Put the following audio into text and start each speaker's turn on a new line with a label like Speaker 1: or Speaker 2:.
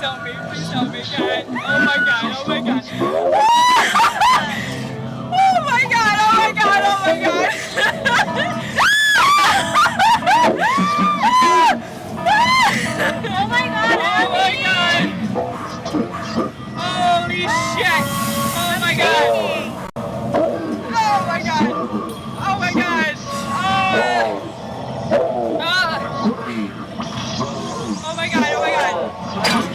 Speaker 1: help me, God. Oh my God, oh my God. Oh my God, oh my God, oh my God. Oh my God, oh my God. Holy shit. Oh my God. Oh my God. Oh my God. Oh. Oh my God, oh my God.